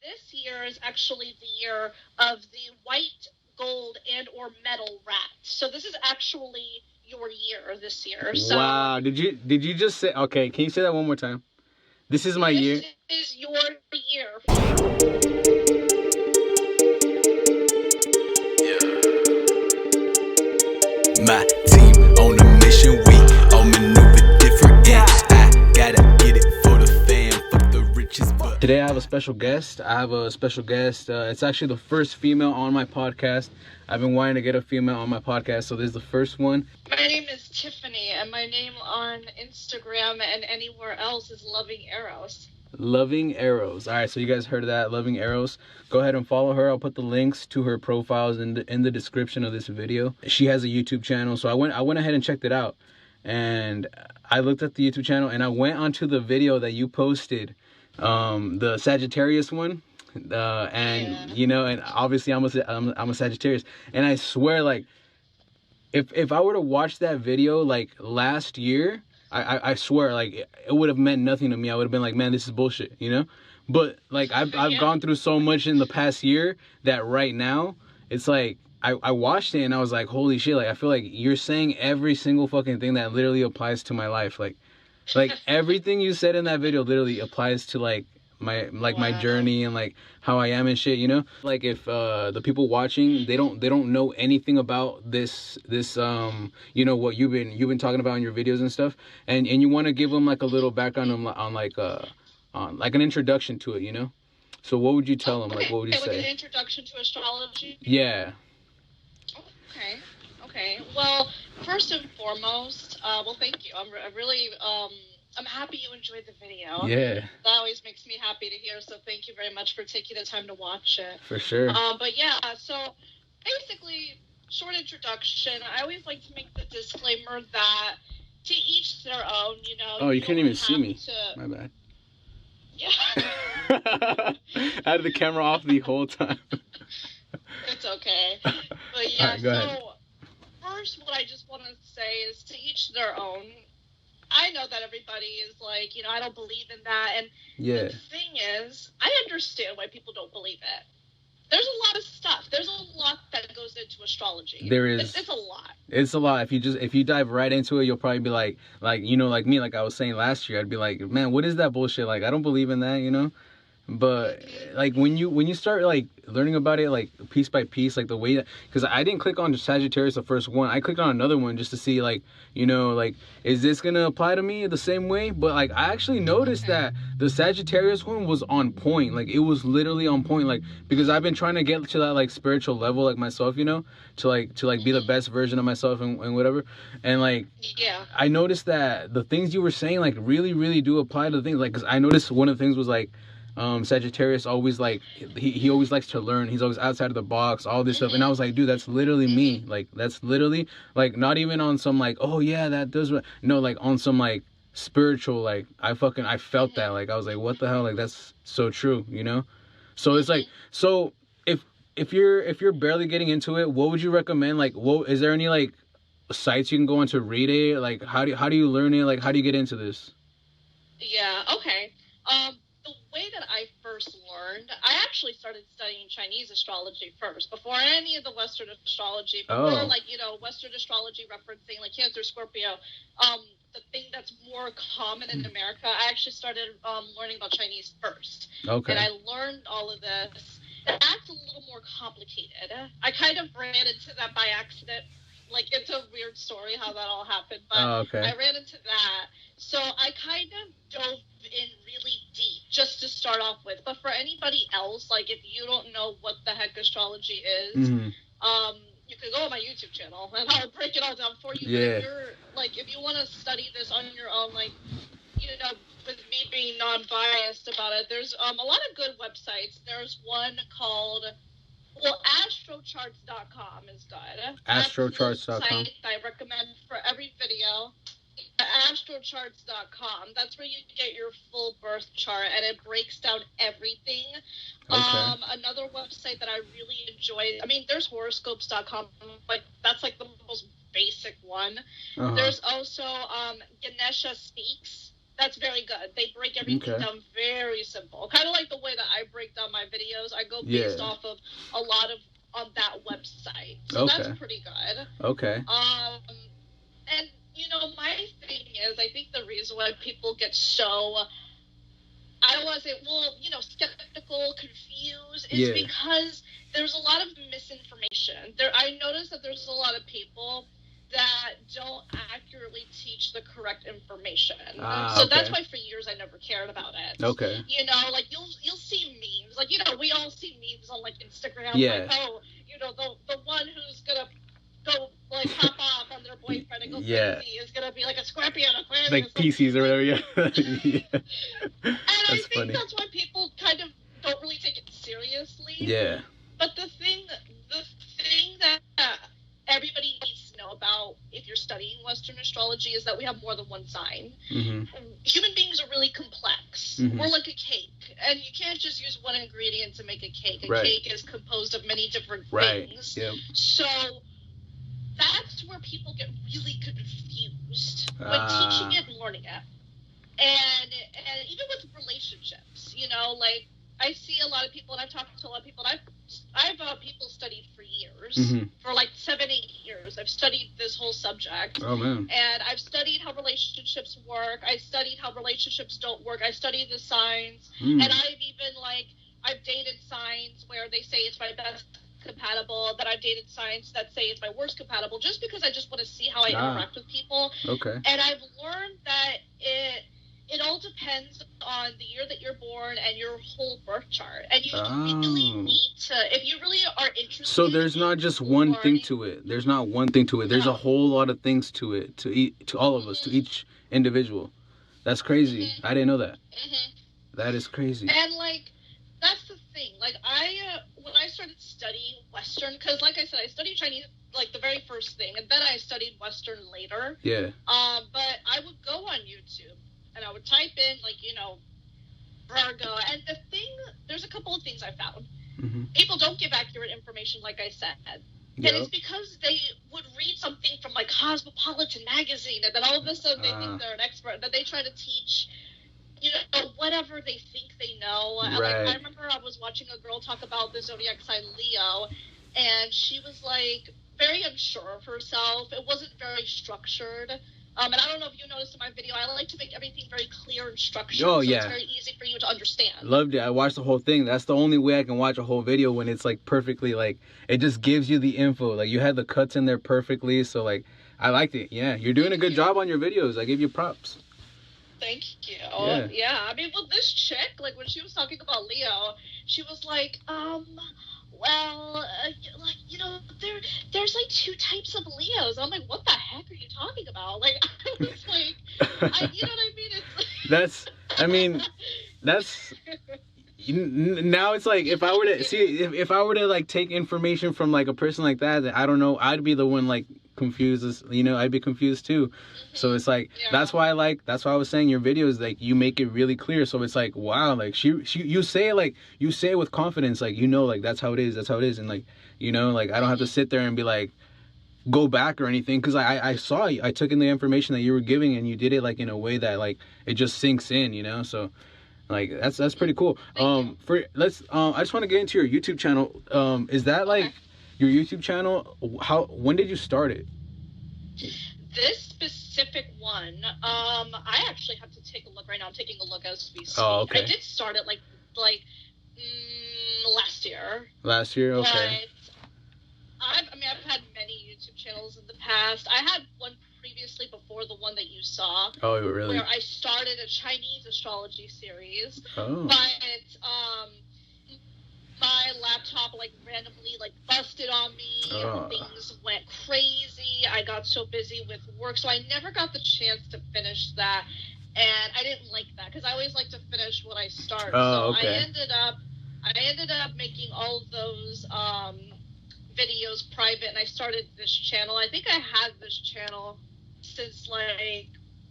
this year is actually the year of the white, gold, and or metal rat. So this is actually your year this year. So wow, did you just say? Okay, can you say that one more time? This is my year. This is your year. My team on a mission, we all maneuver different. Yeah, I gotta get it for the fam, for the riches. But today I have a special guest. It's actually the first female on my podcast. I've been wanting to get a female on my podcast, so this is the first one. My name is Tiffany, and my name on Instagram and anywhere else is Lovingeros. Lovingeros. All right, so you guys heard of that, Lovingeros. Go ahead and follow her. I'll put the links to her profiles in the description of this video. She has a YouTube channel, so I went ahead and checked it out. And I looked at the YouTube channel, and I went onto the video that you posted, the Sagittarius one. You know, and obviously I'm a Sagittarius, and I swear, like, if I were to watch that video like last year, I swear, like, it would have meant nothing to me. I would have been like, man, this is bullshit, you know? But like I've gone through so much in the past year that right now it's like I watched it and I was like, holy shit, like I feel like you're saying every single fucking thing that literally applies to my life. Like everything you said in that video literally applies to like my journey and like how I am and shit, you know? Like if the people watching, they don't know anything about this you know, what you've been talking about in your videos and stuff, and you want to give them like a little background on like an introduction to it, you know? So what would you tell them? Like, what would you say? Like an introduction to astrology? Yeah. Okay. Well, first and foremost, well, thank you. I'm happy you enjoyed the video. Yeah. That always makes me happy to hear, so thank you very much for taking the time to watch it. For sure. But yeah, so basically, short introduction, I always like to make the disclaimer that to each their own, you know. Oh, you can't even see me. My bad. Yeah. I had the camera off the whole time. It's okay. But yeah, right, go ahead. First, what I just want to say is to each their own. I know that everybody is like, you know, I don't believe in that. And yeah. The thing is, I understand why people don't believe it. There's a lot of stuff. There's a lot that goes into astrology. There is. It's a lot. It's a lot. If you dive right into it, you'll probably be like, you know, like me, like I was saying last year, I'd be like, man, what is that bullshit? Like, I don't believe in that, you know? But like when you start like learning about it like piece by piece, like the way that, because I didn't click on Sagittarius the first one, I clicked on another one just to see like, you know, like, is this gonna apply to me the same way? But like I actually noticed that the Sagittarius one was on point. Like it was literally on point, like, because I've been trying to get to that like spiritual level like myself, you know, to be the best version of myself and whatever. And like, yeah, I noticed that the things you were saying like really do apply to the things, like, because I noticed one of the things was like, Sagittarius always like he always likes to learn. He's always outside of the box, all this stuff. And I was like, dude, that's literally me. Like that's literally like not even on some like, oh yeah, that does what, no, like on some like spiritual, like I felt that, like I was like, what the hell, like that's so true, you know? So it's like, so if you're barely getting into it, what would you recommend? Like, what is there any like sites you can go on to read it? Like how do you learn it? Like how do you get into this? Yeah, okay. The way that I first learned, I actually started studying Chinese astrology first, before any of the Western astrology, before like, you know, Western astrology referencing like Cancer, Scorpio, the thing that's more common in America, I actually started learning about Chinese first. Okay. And I learned all of this. That's a little more complicated. I kind of ran into that by accident. Like, it's a weird story how that all happened, but I ran into that. So I kind of dove in really deep just to start off with. But for anybody else, like, if you don't know what the heck astrology is, you can go on my YouTube channel and I'll break it all down for you. Yeah. But if you're, like, if you want to study this on your own, like, you know, with me being non-biased about it, there's a lot of good websites. There's one called... Well, astrocharts.com is good. Astrocharts.com. That's the site I recommend for every video. Astrocharts.com. That's where you get your full birth chart, and it breaks down everything. Okay. Another website that I really enjoy, I mean, there's horoscopes.com, but that's like the most basic one. There's also Ganesha Speaks. That's very good. They break everything down very simple. Kind of like the way that I break down my videos. I go based off of a lot of on that website. So that's pretty good. Okay. And, you know, my thing is, I think the reason why people get so, I don't want to say, well, you know, skeptical, confused, is because there's a lot of misinformation. I noticed that there's a lot of people that don't accurately teach the correct information. So that's why for years I never cared about it. Okay. You know, like you'll see memes. Like, you know, we all see memes on like Instagram. Yeah. Like, oh, you know, the one who's gonna go like pop off on their boyfriend and go crazy is gonna be like a Scorpio and Aquarius. Like PCs or whatever, yeah. And I think that's why people kind of don't really take it seriously. Yeah. But the thing that everybody needs to know about if you're studying Western astrology is that we have more than one sign. Mm-hmm. Human beings are really complex. Mm-hmm. We're like a cake, and you can't just use one ingredient to make a cake. A cake is composed of many different things. Yep. So that's where people get really confused when teaching it and learning it. And even with relationships, you know, like I see a lot of people, and I've talked to a lot of people, and I've people studied for years, for like 7-8 years. I've studied this whole subject. Oh, man. And I've studied how relationships work. I studied how relationships don't work. I studied the signs. And I've even, like, I've dated signs where they say it's my best compatible, that I've dated signs that say it's my worst compatible, just because I just want to see how I interact with people. Okay. And I've learned that it all depends on the year that you're born and your whole birth chart. And you really need to, if you really are interested. So there's not just one thing to it. There's not one thing to it. There's a whole lot of things to it, to all of us, to each individual. That's crazy. I didn't know that. That is crazy. And, like, that's the thing. Like, when I started studying Western, because, like I said, I studied Chinese, like, the very first thing, and then I studied Western later. Yeah. But I would go on YouTube, and I would type in, like, you know, Virgo, and there's a couple of things I found. People don't give accurate information, like I said. Yep. And it's because they would read something from, like, Cosmopolitan magazine, and then all of a sudden they think they're an expert, and then they try to teach, you know, whatever they think they know. Right. Like, I remember I was watching a girl talk about the zodiac sign Leo, and she was, like, very unsure of herself. It wasn't very structured. And I don't know if you noticed in my video, I like to make everything very clear and structured. Oh, yeah. So it's very easy for you to understand. Loved it. I watched the whole thing. That's the only way I can watch a whole video, when it's, like, perfectly, like, it just gives you the info. Like, you had the cuts in there perfectly. So, like, I liked it. Yeah. You're doing a good job on your videos. I give you props. Thank you. Yeah. I mean, well, this chick, like, when she was talking about Leo, she was like, well, like, you know, there's like 2 types of Leos. I'm like, what the heck are you talking about? Like, I was like, you know what I mean? It's that's now it's like, if I were to see, if I were to, like, take information from, like, a person like that, I don't know, I'd be the one, like, confused, you know, I'd be confused too. So it's like, that's why I was saying your videos, like, you make it really clear. So it's like, wow, like, you say it, like, you say it with confidence, like, you know, like, that's how it is, and, like, you know, like, I don't have to sit there and be like, go back or anything, because I saw you, I took in the information that you were giving, and you did it, like, in a way that, like, it just sinks in, you know. So, like, that's pretty cool. I just want to get into your YouTube channel. Is that, like, your YouTube channel, when did you start it? This specific one, I actually have to take a look right now. I'm taking a look as we speak. Oh, okay. I did start it like last year. Last year, okay. But I've had many YouTube channels in the past. I had one previously before the one that you saw. Oh, really? Where I started a Chinese astrology series. Oh. But my laptop, like, randomly, like, busted on me. Oh. Things went crazy. I got so busy with work, so I never got the chance to finish that. And I didn't like that, because I always like to finish what I start. Oh, so okay. I ended up making all of those videos private, and I started this channel. I think I had this channel since, like,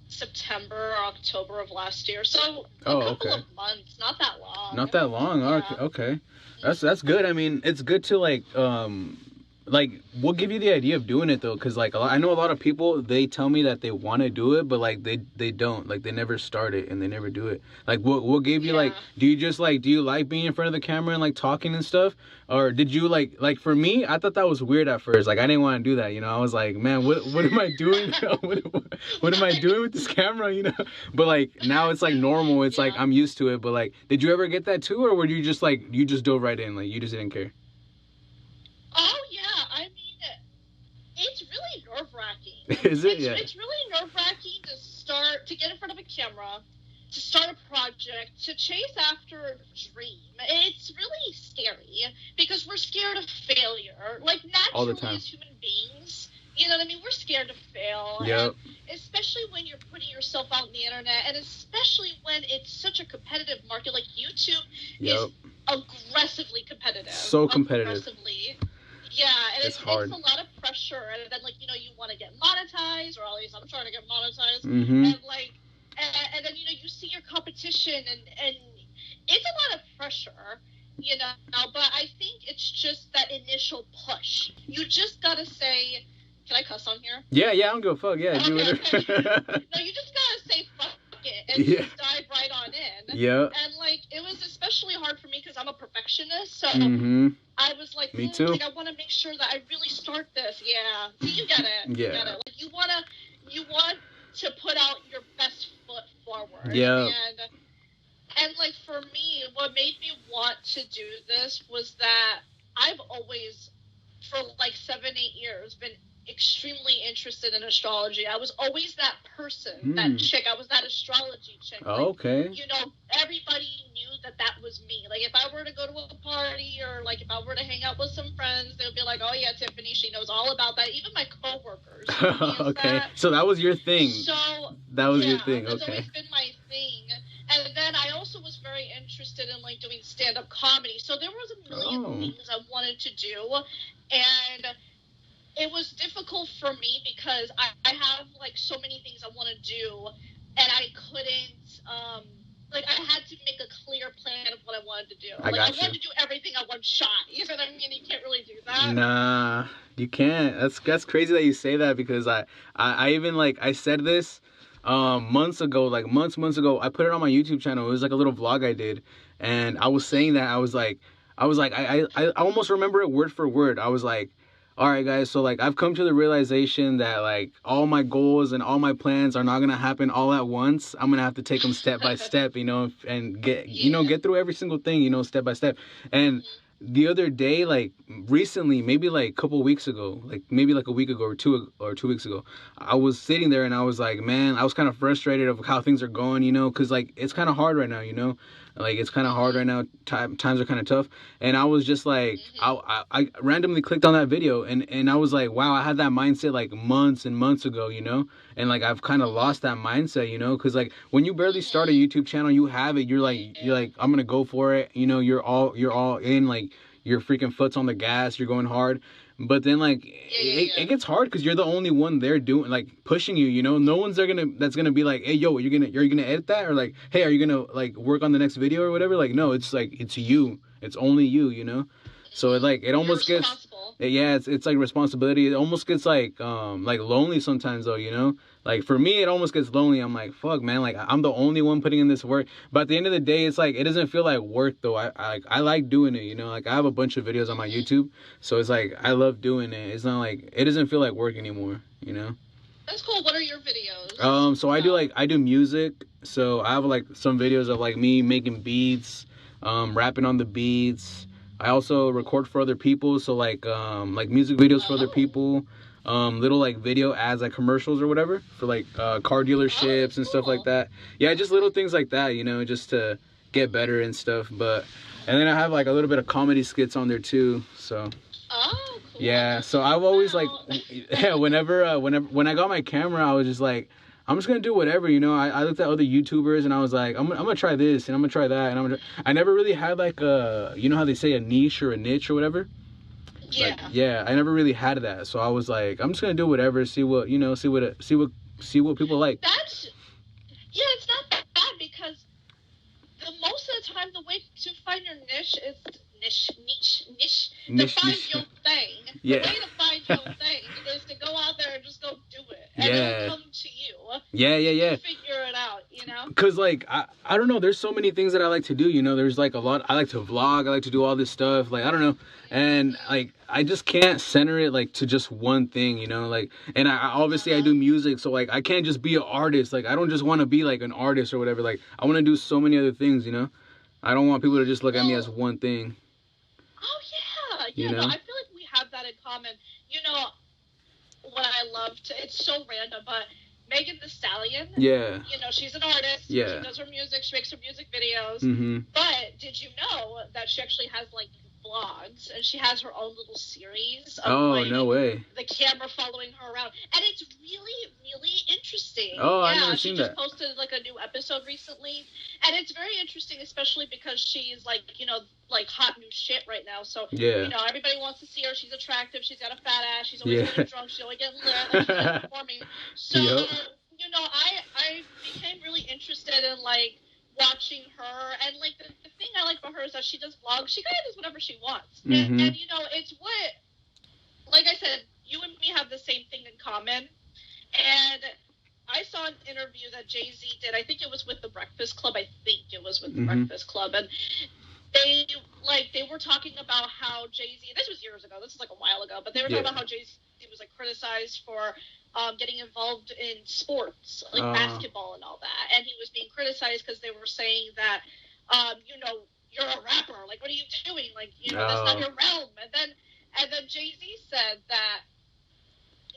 September or October of last year. So a couple of months, not that long. Not that long. Yeah. Okay. That's good. I mean, it's good to, like like, what gave you the idea of doing it though? Because like I know a lot of people, they tell me that they want to do it, but like they don't, like they never start it and they never do it. Like what gave you like? Do you like being in front of the camera and like talking and stuff, or did you like for me? I thought that was weird at first. Like I didn't want to do that. You know, I was like, man, what am I doing? what am I doing with this camera? You know, but like now it's like normal. It's like I'm used to it. But like, did you ever get that too, or were you just like you just dove right in, like you just didn't care? Oh yeah, I mean, it's really nerve-wracking. Is it? It's really nerve-wracking to get in front of a camera, to start a project, to chase after a dream. It's really scary because we're scared of failure. Like all the naturally time. as human beings, you know what I mean? We're scared to fail. Yep. And especially when you're putting yourself out on the internet, and especially when it's such a competitive market. Like YouTube is aggressively competitive. So competitive. Aggressively. Yeah, and it takes a lot of pressure, and then like you want to get monetized, or at least I'm trying to get monetized, and like, and then you see your competition, and it's a lot of pressure, but I think it's just that initial push. You just gotta say, can I cuss on here? Yeah, I don't give a fuck. Yeah, do it. No, you just gotta say fuck it and just dive right on in. Yeah. And like it was especially hard for me because I'm a perfectionist, so I was like, me too. Like, I want to make sure that I really start this. Yeah, see, you get it. Yeah. You get it. Like you want to put out your best foot forward. Yeah. And like for me, what made me want to do this was that I've always, for like 7-8 years, been extremely interested in astrology. I was always that person, that chick. I was that astrology chick. Oh, okay. Everybody knew that was me. Like if I were to go to a party, or like if I were to hang out with some friends, they would be like, "Oh yeah, Tiffany, she knows all about that." Even my coworkers. Okay. So that was your thing. So that was your thing. That's okay. always been my thing. And then I also was very interested in like doing stand-up comedy. So there was a million things I wanted to do, and it was difficult for me because I have like so many things I want to do, and I couldn't like I had to make a clear plan of what I wanted to do. I wanted to do everything at one shot. You know what I mean? You can't really do that. Nah, you can't. That's crazy that you say that, because I even like I said this months ago, like months ago. I put it on my YouTube channel. It was like a little vlog I did, and I was saying that I was like I almost remember it word for word. I was like, all right, guys, so like I've come to the realization that like all my goals and all my plans are not gonna happen all at once. I'm gonna have to take them step by step, and get through every single thing, step by step. And the other day, like recently, maybe like a couple weeks ago, like maybe like a week ago or 2 weeks ago, I was sitting there and I was like, man, I was kind of frustrated of how things are going, because like it's kind of hard right now, like it's kind of hard right now. Times are kind of tough, and I was just like, I randomly clicked on that video, and I was like, wow, I had that mindset like months and months ago, and like I've kind of lost that mindset, because like when you barely start a YouTube channel, you have it, you're like I'm gonna go for it, you're all in, like your freaking foot's on the gas, you're going hard. But then like it gets hard because you're the only one there doing, like, pushing you, no one's that's gonna be like, hey yo, are you gonna edit that, or like, hey, are you gonna like work on the next video or whatever. Like, no, it's like it's you, it's only you, so it almost gets it's like responsibility. It almost gets like lonely sometimes though, like for me it almost gets lonely. I'm like, fuck, man, like I'm the only one putting in this work. But at the end of the day, it's like it doesn't feel like work though. I like doing it, like I have a bunch of videos on my YouTube, so it's like I love doing it. It's not like, it doesn't feel like work anymore, That's cool. What are your videos? So I do music. So I have like some videos of like me making beats, rapping on the beats. I also record for other people, so like music videos for other people, little like video ads, like commercials or whatever for like car dealerships and stuff like that. Yeah, just little things like that, just to get better and stuff. And then I have like a little bit of comedy skits on there too. So cool. Yeah, so I've always like, whenever when I got my camera, I was just like, I'm just gonna do whatever, I looked at other YouTubers and I was like, I'm gonna try this and I'm gonna try that, and I never really had like a, how they say, a niche or a niche or whatever. Yeah. Like, I never really had that, so I was like, I'm just gonna do whatever, see what people like. It's not that bad, because most of the time the way to find your niche is to find your thing Yeah. The way to find your own thing is to go out there and just go do it. And it'll come to you. Yeah. You figure it out, you know? Because, like, I don't know. There's so many things that I like to do, you know? There's, like, a lot. I like to vlog. I like to do all this stuff. Like, I don't know. And, like, I just can't center it, like, to just one thing, you know? Like, and I obviously I do music. So, like, I can't just be an artist. Like, I don't just want to be, like, an artist or whatever. Like, I want to do so many other things, you know? I don't want people to just look at me as one thing. Oh, yeah. You know? No, I feel like we have that in common. You know, what I love to, it's so random, but Megan Thee Stallion. Yeah. You know, she's an artist. Yeah. She does her music. She makes her music videos. Mm-hmm. But did you know that she actually has, like, vlogs, and she has her own little series of, no way. The camera following her around, and it's really, really interesting. Oh, I've never seen that. She just posted, like, a new episode recently, and it's very interesting, especially because she's, like, you know, like, hot new shit right now, so, you know, everybody wants to see her. She's attractive. She's got a fat ass. She's always getting drunk. She's always getting lit. Like, she's like, performing. So, you know, I became really interested in, like, watching her, and, like, the thing I like about her is that she does vlogs. She kind of does whatever she wants. Mm-hmm. And, you know, it's what, like I said, you and me have the same thing in common. And I saw an interview that Jay-Z did. I think it was with The Breakfast Club. I think it was with The Breakfast Club. And they were talking about how Jay-Z, this was years ago, this is like a while ago, but they were talking about how Jay-Z was, like, criticized for getting involved in sports, like basketball and all that. And he was being criticized because they were saying that, you know, you're a rapper. Like, what are you doing? Like, you know, that's not your realm. And then Jay-Z said that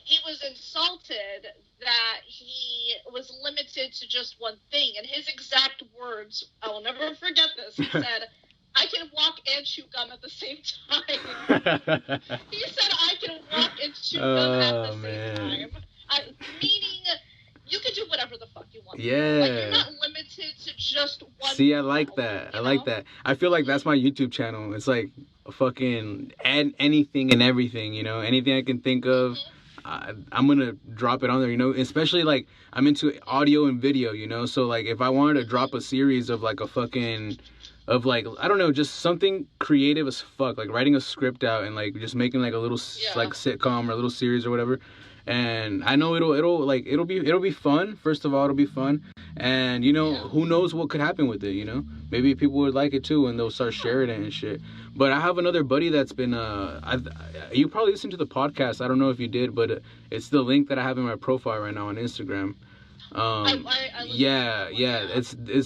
he was insulted that he was limited to just one thing. And his exact words, I will never forget this, he said, I can walk and chew gum at the same time. He said, I can walk and chew gum at the same time. Meaning, you can do whatever the fuck you want. Yeah. Like, you're not limited to just one. See, I like that. I like that. I feel like that's my YouTube channel. It's like fucking add anything and everything, you know? Anything I can think of, I'm gonna drop it on there, you know? Especially, like, I'm into audio and video, you know? So, like, if I wanted to drop a series of, like, like, I don't know, just something creative as fuck, like writing a script out and, like, just making, like, a little like sitcom or a little series or whatever. And I know it'll be fun. First of all, it'll be fun. And, you know, who knows what could happen with it, you know? Maybe people would like it too and they'll start sharing it and shit. But I have another buddy that's been you probably listened to the podcast. I don't know if you did, but it's the link that I have in my profile right now on Instagram. It's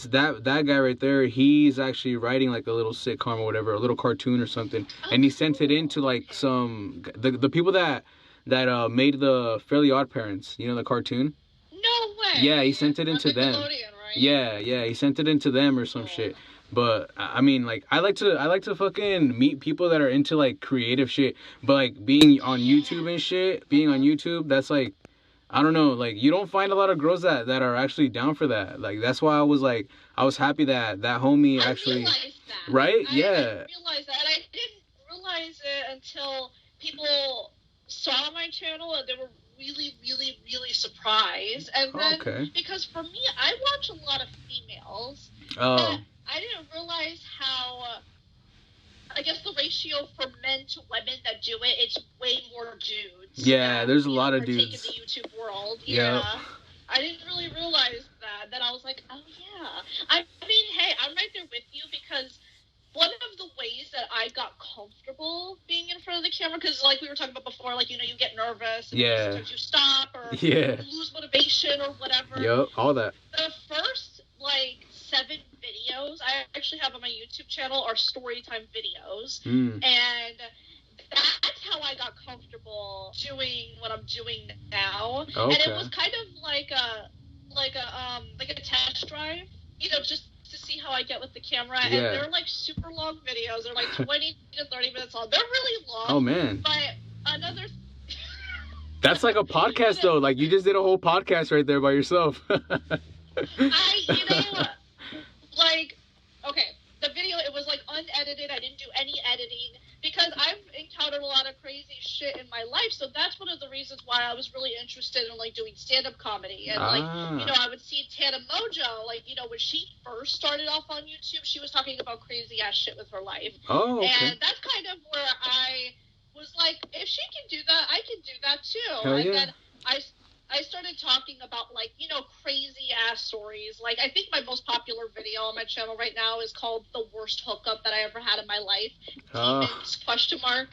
that guy right there. He's actually writing, like, a little sitcom or whatever, a little cartoon or something, and he sent it in to, like, some the people that made the Fairly Odd Parents, you know, the cartoon. No way. Yeah, he sent it into them. Right? Yeah, he sent it into them or some shit. But I mean, like, I like to fucking meet people that are into, like, creative shit. But, like, being on YouTube and shit, that's like, I don't know, like, you don't find a lot of girls that are actually down for that. Like, that's why I was happy that homie actually, right? I realized that. I didn't realize it until people saw my channel and they were really, really, really surprised. And then, because for me, I watch a lot of females. Oh. I didn't realize how, I guess, the ratio for men to women that do it, it's way more dudes. Yeah, there's a lot of dudes. In the YouTube world. Yeah. I didn't really realize that. Then I was like, oh, yeah. I mean, hey, I'm right there with you because one of the ways that I got comfortable being in front of the camera, because, like we were talking about before, like, you know, you get nervous. And sometimes you stop or you lose motivation or whatever. Yep, all that. The first, like, 7 videos I actually have on my YouTube channel are storytime videos. And that's how I got comfortable doing what I'm doing now. Okay. And it was kind of like a test drive, you know, just to see how I get with the camera. And they're like super long videos. They're like 20 to 30 minutes long. They're really long. Oh man. But another that's like a podcast though. Like, you just did a whole podcast right there by yourself. Like, okay, the video, it was, like, unedited. I didn't do any editing because I've encountered a lot of crazy shit in my life. So that's one of the reasons why I was really interested in, like, doing stand-up comedy. And, like, you know, I would see Tana Mojo, like, you know, when she first started off on YouTube, she was talking about crazy-ass shit with her life. Oh, okay. And that's kind of where I was like, if she can do that, I can do that too. Hell and yeah. then I started talking about, like, you know, crazy ass stories. Like, I think my most popular video on my channel right now is called "The Worst Hookup That I Ever Had in My Life." Demons, question mark.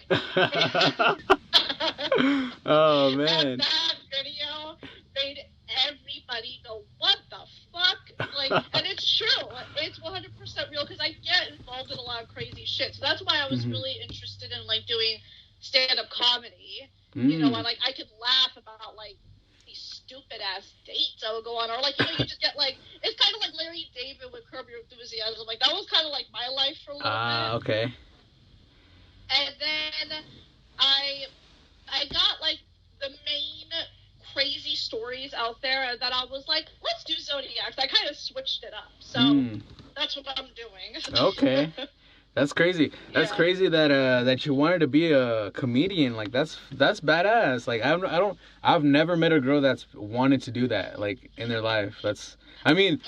Oh man. And that video made everybody go, "What the fuck?" Like, and it's true. It's 100% real, because I get involved in a lot of crazy shit. So that's why I was really interested in, like, doing stand-up comedy. You know, and, like, I could laugh about, like, these stupid ass dates I would go on, or, like, you know, you just get, like, it's kind of like Larry David with Curb Your Enthusiasm. Like, that was kind of like my life for a little bit. Okay. And then I got, like, the main crazy stories out there that I was like, let's do zodiacs. I kind of switched it up, so that's what I'm doing. Okay. That's crazy. That's crazy that you wanted to be a comedian. Like, that's badass. Like, I've never met a girl that's wanted to do that, like, in their life. I mean,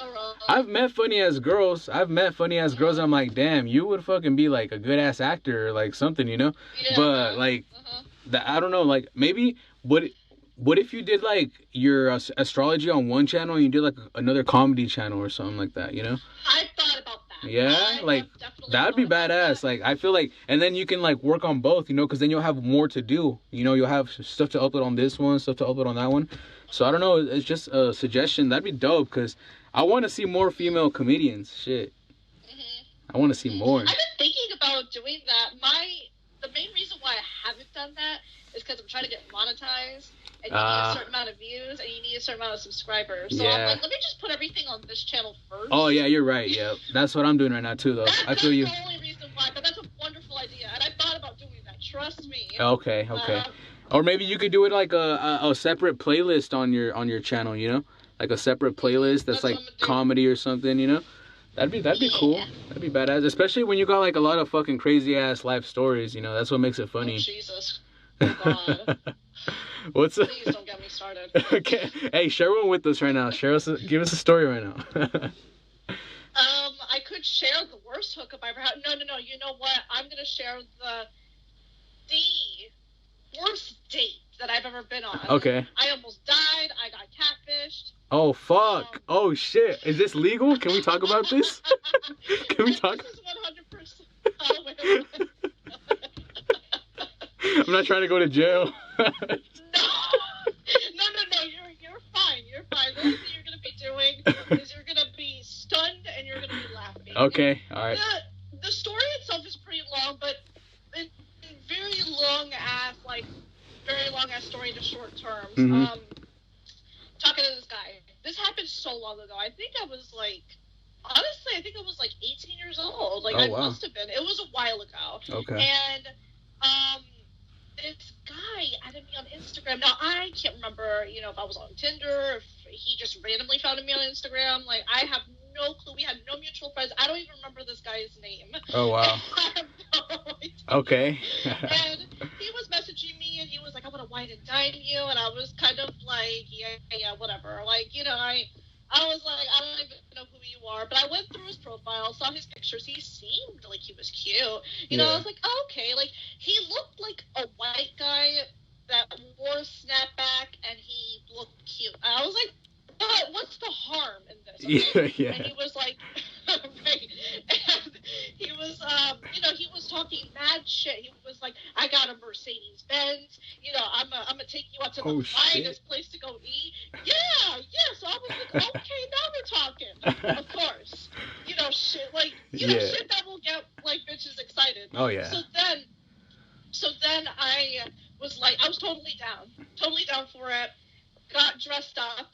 I've met funny ass girls. And I'm like, damn, you would fucking be like a good ass actor or like something, you know? Yeah. But like, I don't know. Like, maybe what if you did like your astrology on one channel and you did like another comedy channel or something like that, you know? I thought about that. Yeah, like that'd be badass. Like, I feel like, and then you can like work on both, you know, because then you'll have more to do. You know, you'll have stuff to upload on this one, stuff to upload on that one. So I don't know. It's just a suggestion. That'd be dope, because I want to see more female comedians. Shit, I want to see more. I've been thinking about doing that. The main reason why I haven't done that is because I'm trying to get monetized. And you need a certain amount of views, and you need a certain amount of subscribers. So I'm like, let me just put everything on this channel first. Oh, yeah, you're right. Yeah, that's what I'm doing right now, too, though. I feel you. That's the only reason why, but that's a wonderful idea. And I thought about doing that. Trust me. Okay. Or maybe you could do it like a separate playlist on your channel, you know? Like a separate playlist that's like comedy or something, you know? That'd be cool. That'd be badass. Especially when you got like a lot of fucking crazy-ass life stories, you know? That's what makes it funny. Oh, Jesus. Oh, God. Please don't get me started. Okay. Hey, share one with us right now. Give us a story right now. I could share the worst hookup I ever had. No. You know what? I'm gonna share the worst date that I've ever been on. Okay. I almost died. I got catfished. Oh fuck! Oh shit! Is this legal? Can we talk about this? Can we talk? This is 100%. Oh, wait. I'm not trying to go to jail. No, you're fine. You're fine. The only thing you're gonna be doing is you're gonna be stunned and you're gonna be laughing. Okay, all right. The story itself is pretty long, but very long ass story to short terms. Talking to this guy. This happened so long ago. I think I was like 18 years old. Like, I must have been. It was a while ago. Okay. And this guy added me on Instagram. Now, I can't remember, you know, if I was on Tinder, if he just randomly found me on Instagram. Like, I have no clue. We had no mutual friends. I don't even remember this guy's name. Oh, wow. I have no idea. Okay. And he was messaging me, and he was like, I want to wine and dine you. And I was kind of like, yeah, whatever. Like, you know, I was like, I don't even know who you are. But I went through his profile, saw his pictures. He seemed like he was cute. You know, I was like, oh, okay. Like, he looked like a white guy that wore a snapback, and he looked cute. And I was like, but what's the harm in this? Okay? Yeah. And he was like, right. And he was, you know, he was talking mad shit. He was like, I got a Mercedes Benz. You know, I'm gonna take you out to the finest place to go eat. Yeah. So I was like, okay, now we're talking. Of course. You know, shit like, you know, shit that will get like bitches excited. Oh yeah. So then I was like, I was totally down for it. Got dressed up.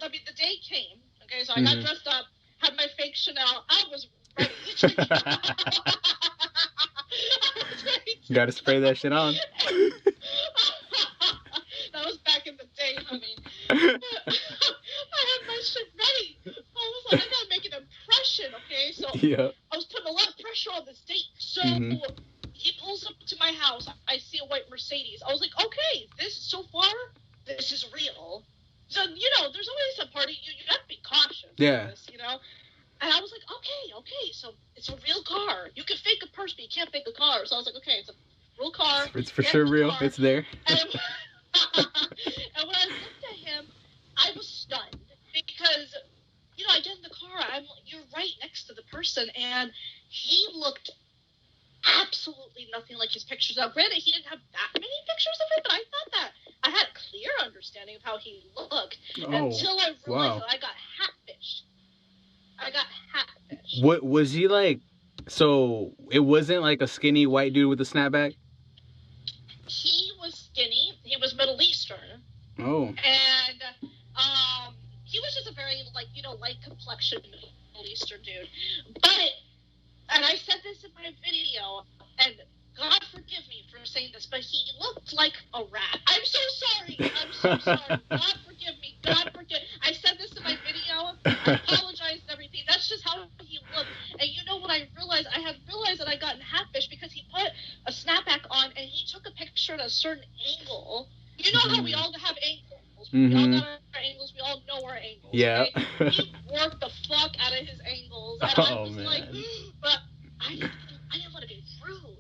The day came. Okay, so I got dressed up, had my fake Chanel. I was ready. Gotta spray that shit on. That was back in the day, honey. I had my shit ready. I was like, I gotta make an impression, okay? So I was putting a lot of pressure on this date. So he pulls up to my house. I see a white Mercedes. I was like, okay, this is real. So, you know, there's always a party. You have to be cautious. Yeah. This, you know? And I was like, okay. So it's a real car. You can fake a purse, but you can't fake a car. So I was like, okay, real car. It's for sure real. It's there. And, and when I looked at him, I was stunned because, you know, I get in the car. You're right next to the person, and he looked absolutely nothing like his pictures. Now, granted, he didn't have that many pictures of him, but I thought that I had a clear understanding of how he looked until I realized that I got catfished. What was he like? So it wasn't like a skinny white dude with a snapback? He was skinny. He was Middle Eastern. Oh. And he was just a very, like, you know, light complexion Middle Eastern dude. And I said this in my video, and God forgive me for saying this, but he looked like a rat. I'm so sorry. God forgive me. I said this in my video. I apologize and everything. That's just how he looked. And you know what I realized? I had realized that I gotten catfished because he put a snapback on and he took a picture at a certain angle. You know how we all have angles. We all got our angles. We all know our angles. Yeah. Right? He worked the fuck out of his angles. And I was like, but I didn't want to be rude.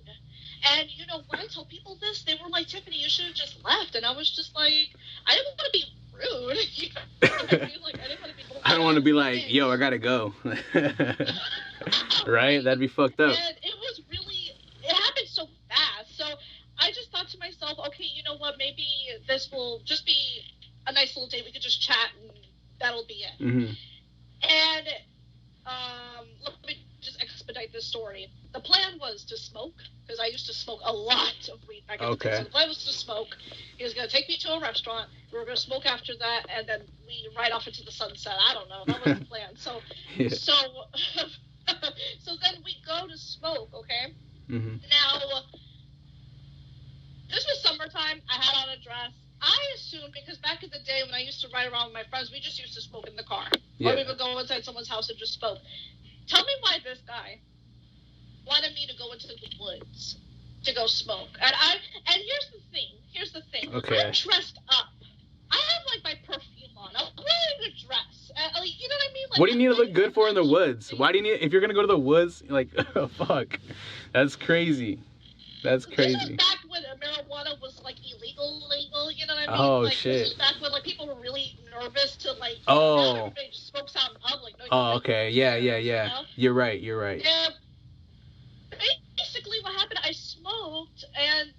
And, you know, when I tell people this, they were like, Tiffany, you should have just left. And I was just like, I didn't want to be rude. You know what I mean? Like, I didn't want to be rude. I don't want to be like, yo, I gotta go. Right? That'd be fucked up. And it happened so fast. So I just thought to myself, okay, you know what? Maybe this will just be a nice little date. We could just chat and that'll be it. Mm-hmm. And let me just expedite this story. The plan was to smoke, because I used to smoke a lot of weed back in the day. So the plan was to smoke. He was going to take me to a restaurant. We were going to smoke after that, and then we ride off into the sunset. I don't know. That was the plan. So then we go to smoke, okay? Mm-hmm. Now, this was summertime. I had on a dress. I assumed, because back in the day when I used to ride around with my friends, we just used to smoke in the car. Or we would go inside someone's house and just smoke. Tell me why this guy wanted me to go into the woods to go smoke. And here's the thing. Okay. I'm dressed up. I have, like, my perfume on. I'm wearing a dress. You know what I mean? Like, what do you need to look good for in the woods? Why do you need, if you're going to go to the woods, like, oh, fuck. That's crazy. This was back when marijuana was, like, illegal, you know what I mean? Oh, like, shit. This was back when, like, people were really nervous to, like, everybody just smokes out in public. Okay. Yeah. You know? You're right. And basically what happened, I smoked, and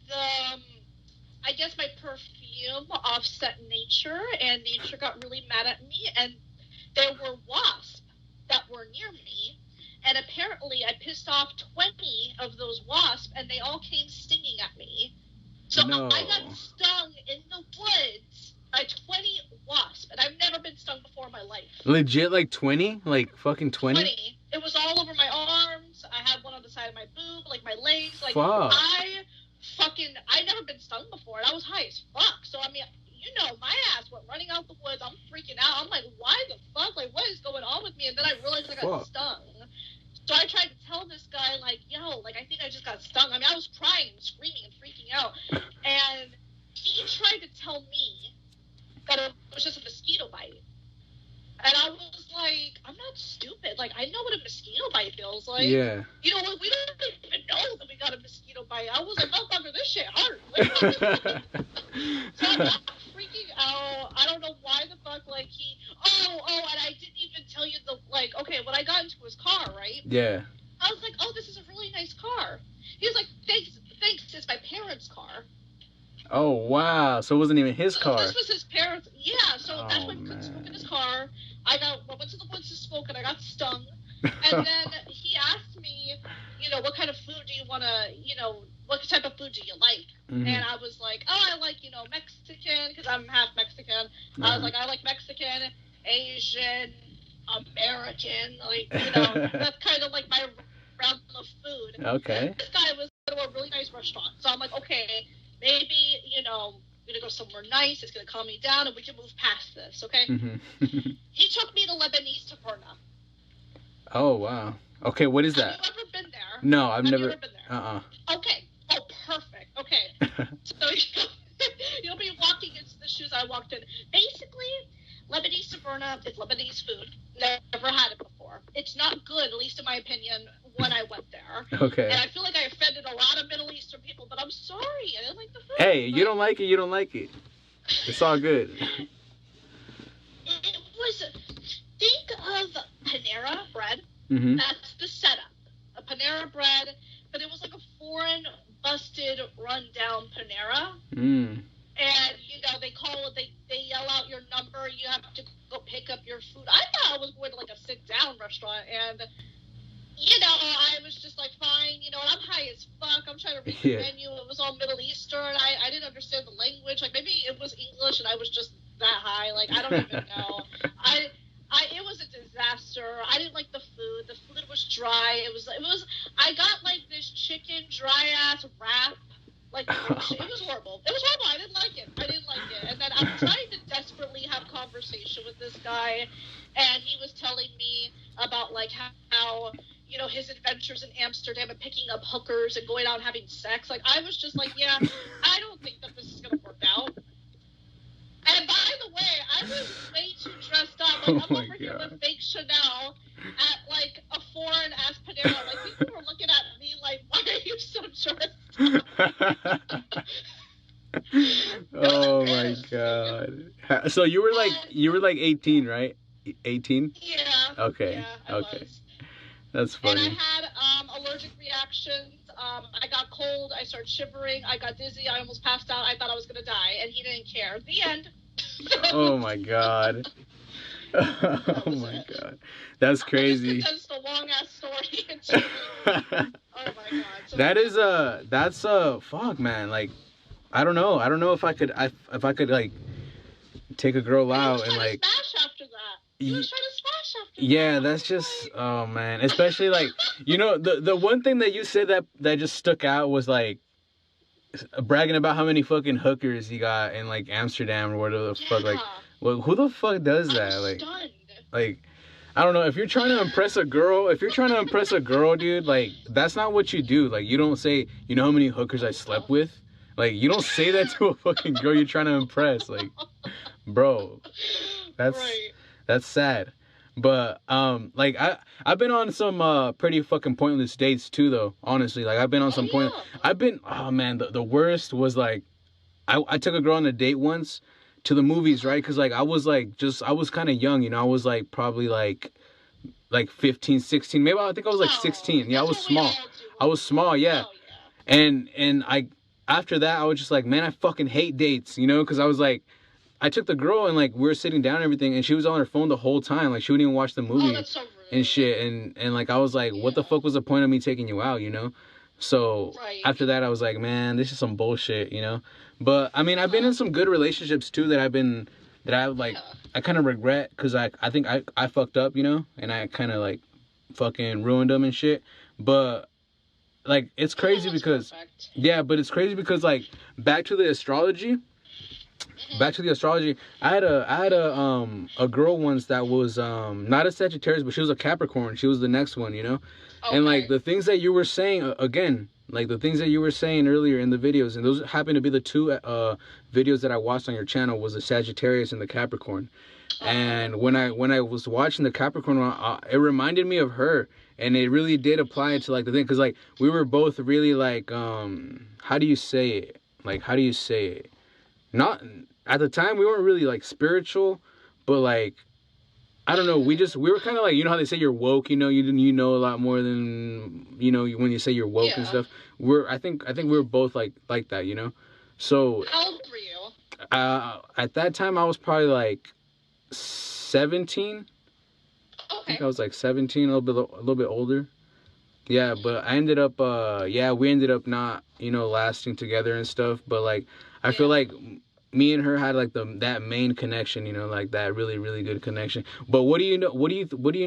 I guess my perfume offset nature, and nature got really mad at me, and there were wasps that were near me. And apparently I pissed off 20 of those wasps, and they all came stinging at me. So I got stung in the woods by 20 wasps, and I've never been stung before in my life. Legit, like 20? Like fucking 20? 20. It was all over my arms. I had one on the side of my boob, like my legs. Like, fuck. I never been stung before, and I was high as fuck. So, I mean, you know, my ass went running out the woods. I'm freaking out. I'm like, why the fuck? Like, what is going on with me? And then I realized I got stung. So I tried to tell this guy, like, yo, like, I think I just got stung. I mean, I was crying and screaming and freaking out. And he tried to tell me that it was just a mosquito bite. And I was like, I'm not stupid. Like, I know what a mosquito bite feels like. Yeah. You know, we don't even know that we got a mosquito bite. I was like, motherfucker, this shit hurt. So I'm freaking out. I don't know why the fuck, like, and I didn't even tell you okay, when I got into his car, right? Yeah. I was like, oh, this is a really nice car. He was like, thanks, it's my parents' car. Oh, wow. So it wasn't even his car. This was his parents. Yeah, so that's why we couldn't smoke in his car. I went to the woods to smoke, and I got stung. And then he asked me, you know, what kind of food do you want to, you know, what type of food do you like? Mm-hmm. And I was like, oh, I like, you know, Mexican, because I'm half Mexican. I was like, I like Mexican, Asian, American, like, you know, that's kind of like my round of food. Okay. And this guy was going to a really nice restaurant. So I'm like, okay, maybe, you know, we're going to go somewhere nice. It's going to calm me down, and we can move past this, okay? Mm-hmm. He took me to Lebanese taverna. Oh, wow. Okay, what is that? Have you ever been there? No, I've never. You ever been there? Okay. Oh, perfect. Okay. So you'll be walking into the shoes I walked in. Basically, Lebanese taverna is Lebanese food. Never had it before. It's not good, at least in my opinion, when I went there. Okay. And I feel like I offended a lot of Middle Eastern people, but I'm sorry. I didn't like the food. Hey, you don't like it, you don't like it. It's all good. It was, think of Panera bread. Mm-hmm. That's the setup. A Panera bread, but it was like a foreign, busted, run-down Panera. Mm. And, you know, they yell out your number, you have to go pick up your food. I thought I was going to, like, a sit-down restaurant, and, you know, I was just like, fine, you know, and I'm high as fuck, I'm trying to read the menu, it was all Middle Eastern, I didn't understand the language, like, maybe it was English, and I was just that high, like, I don't even know. It was a disaster. I didn't like the food. The food was dry. I got, like, this chicken dry-ass wrap. Like, it was horrible. It was horrible. I didn't like it. And then I'm trying to desperately have conversation with this guy, and he was telling me about, like, how, you know, his adventures in Amsterdam and picking up hookers and going out and having sex. Like, I was just like, yeah, I don't think that this is going to work out. And by the way, I was way too dressed up. Like, I'm over here with fake Chanel at, like, a foreign-ass Panera. Like, people were looking at me like, why are you so dressed up? Oh, my God. So you were like 18, right? 18? Yeah. Okay. Yeah, I was. That's funny. And I had allergic reactions. I got cold. I started shivering. I got dizzy. I almost passed out. I thought I was going to die. And he didn't care. The end. Oh, my God. Oh, my God. That's crazy. That's the long-ass story. Oh, my God. So that's fuck, man. Like, I don't know if I could, like, take a girl out and, like... Smash after that. You was trying to smash after that. Yeah, that's just, oh, man. Especially, like, you know, the one thing that you said that just stuck out was, like, bragging about how many fucking hookers you got in, like, Amsterdam or whatever the fuck. Like, well, who the fuck does that? Like, I don't know. If you're trying to impress a girl, dude, like, that's not what you do. Like, you don't say, you know how many hookers I slept with? Like, you don't say that to a fucking girl you're trying to impress. Like, bro, that's sad. But, like, I've been on some, pretty fucking pointless dates, too, though, honestly. Like, I've been on some oh, man, the worst was, like, I took a girl on a date once to the movies, right? Because, like, I was kind of young, you know? I was, like, probably, like 15, 16. Maybe I think I was, like, 16. Yeah, I was small. Yeah. And after that, I was just like, man, I fucking hate dates, you know? Because I was, like... I took the girl and, like, we were sitting down and everything, and she was on her phone the whole time. Like, she wouldn't even watch the movie and shit. And, like, I was like, what the fuck was the point of me taking you out, you know? So, after that, I was like, man, this is some bullshit, you know? But, I mean, I've been in some good relationships, too, that I kind of regret, because I think I fucked up, you know? And I kind of, like, fucking ruined them and shit. But, like, it's crazy because... Yeah, but it's crazy because, like, back to the astrology... I had a girl once that was not a Sagittarius, but she was a Capricorn. She was the next one, you know. Okay. And like the things that you were saying again, like the things that you were saying earlier in the videos, and those happen to be the two videos that I watched on your channel, was the Sagittarius and the Capricorn. And when I was watching the Capricorn one, it reminded me of her, and it really did apply to like the thing, because like we were both really like how do you say it? Not at the time we weren't really like spiritual, but like I don't know, we were kind of like, you know how they say you're woke, you know, you know a lot more than, you know, when you say you're woke and stuff. I think we were both like that, you know. So how old were you? At that time I was probably like 17. Okay. I think I was like 17, a little bit older. Yeah, but I ended up we ended up not, you know, lasting together and stuff, but like I feel like me and her had like that main connection, you know, like that really, really good connection. But what do you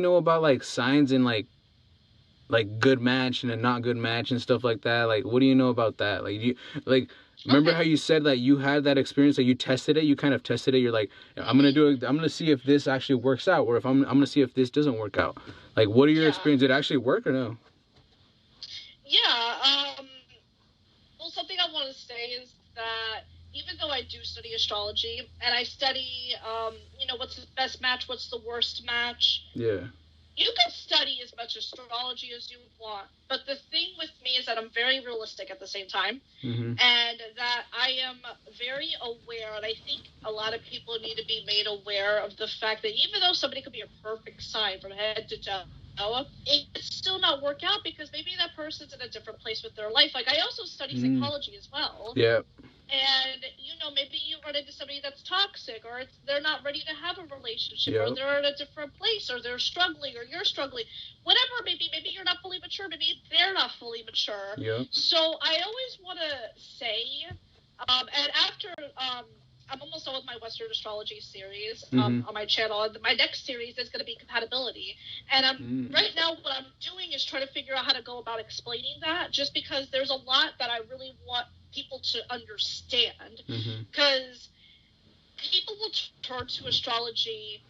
know about like signs and like good match and a not good match and stuff like that? Like, what do you know about that? Like, remember how you said that you had that experience, that you tested it, you kind of tested it. You're like, I'm going to see if this actually works out, or if I'm going to see if this doesn't work out. Like, what are your experiences? Did it actually work or no? Yeah. Well, something I want to say is that even though I do study astrology, and I study, you know, what's the best match, what's the worst match. Yeah. you can study as much astrology as you want, but the thing with me is that I'm very realistic at the same time, and that I am very aware, and I think a lot of people need to be made aware of the fact that even though somebody could be a perfect sign from head to toe, it could still not work out because maybe that person's in a different place with their life. Like, I also study psychology as well. Yeah. And, maybe you run into somebody that's toxic, or they're not ready to have a relationship, or they're in a different place, or they're struggling, or you're struggling. Whatever, maybe you're not fully mature, maybe they're not fully mature. Yeah. So I always want to say, and after, I'm almost done with my Western Astrology series on my channel. My next series is going to be compatibility. And right now what I'm doing is trying to figure out how to go about explaining that, just because there's a lot that I really want people to understand, because people will turn to astrology,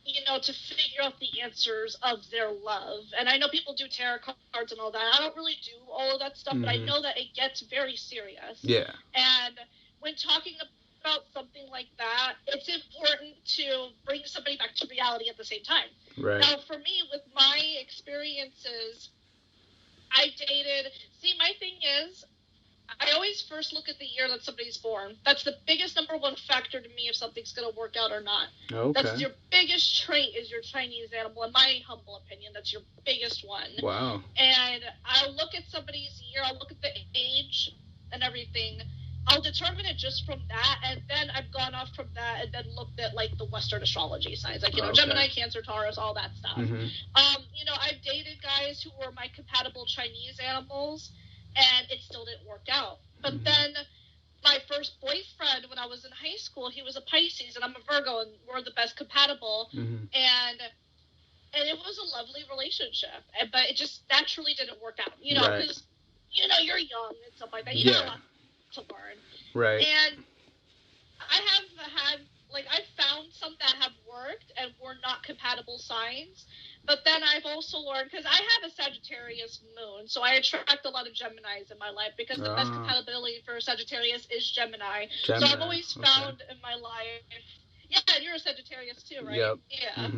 to figure out the answers of their love. And I know people do tarot cards and all that. I don't really do all of that stuff, but I know that it gets very serious. Yeah. And when talking about something like that, it's important to bring somebody back to reality at the same time. Right. Now, for me, with my experiences, I dated. See, my thing is, I always first look at the year that somebody's born. That's the biggest number one factor to me if something's going to work out or not. Okay. That's your biggest trait, is your Chinese animal. In my humble opinion, that's your biggest one. Wow. And I'll look at somebody's year, I'll look at the age and everything. I'll determine it just from that, and then I've gone off from that and then looked at, like, the Western astrology signs, like, Gemini, Cancer, Taurus, all that stuff. I've dated guys who were my compatible Chinese animals, and it still didn't work out. But then my first boyfriend when I was in high school, he was a Pisces, and I'm a Virgo, and we're the best compatible. And it was a lovely relationship, but it just naturally didn't work out, because, you're young and stuff like that. You know a lot to learn. Right. And I have had, I've found some that have worked and were not compatible signs. But then I've also learned, because I have a Sagittarius moon, so I attract a lot of Geminis in my life, because the best compatibility for Sagittarius is Gemini. So I've always found in my life, and you're a Sagittarius too, right? Yep. Yeah.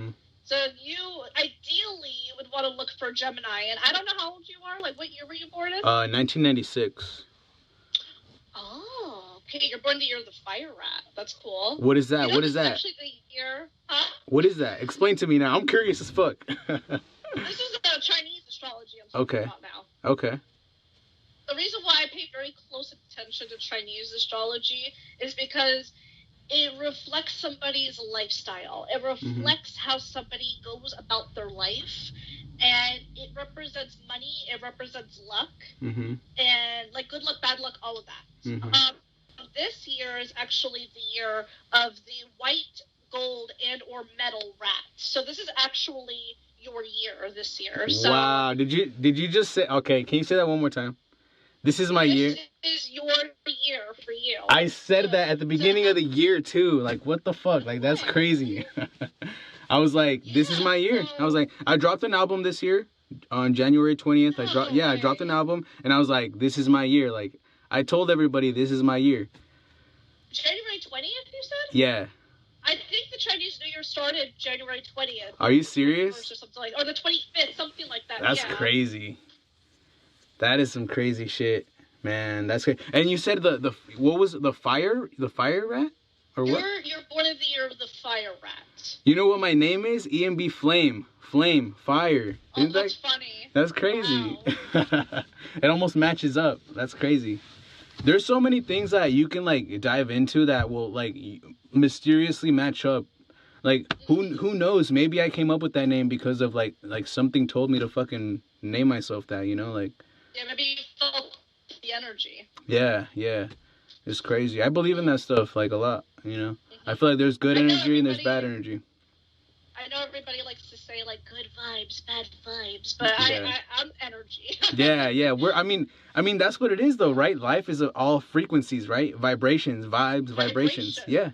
So you would want to look for Gemini, and I don't know how old you are. Like, what year were you born in? 1996. Oh, okay. You're born the year of the fire rat. That's cool. What is that? What is that? Actually, the year. Huh? What is that? Explain to me now. I'm curious as fuck. This is Chinese astrology I'm talking about now. Okay. The reason why I pay very close attention to Chinese astrology is because it reflects somebody's lifestyle. It reflects how somebody goes about their life. And it represents money. It represents luck. And, good luck, bad luck, all of that. This year is actually the year of the white, gold, and or metal rat. So this is actually your year this year. So wow. Did you just say, okay, can you say that one more time? This is my year. This is your year for you. I said that at the beginning of the year too. Like, what the fuck? Like, that's crazy. I was like, this is my year. I was like, I dropped an album this year on January 20th. I dropped an album, and I was like, this is my year. Like, I told everybody this is my year. January 20th, you said? Yeah. I think the Chinese New Year started January 20th. Are you serious? Or something or the 25th, something like that. That's crazy. That is some crazy shit, man. That's crazy. And you said the what was it, the fire rat? Or what? You're born in the year of the fire rat. You know what my name is? EMB Flame, fire. Oh, that's funny. That's crazy. Wow. It almost matches up. That's crazy. There's so many things that you can like dive into that will like mysteriously match up. Like who knows? Maybe I came up with that name because of like something told me to fucking name myself that. Like. Yeah, maybe you felt the energy. Yeah. It's crazy. I believe in that stuff like a lot. I feel like there's good energy and there's bad energy. I know everybody likes to say like good vibes, bad vibes, but I'm energy. yeah. I mean that's what it is though, right? Life is all frequencies, right? Vibrations, vibes, vibrations. Yeah.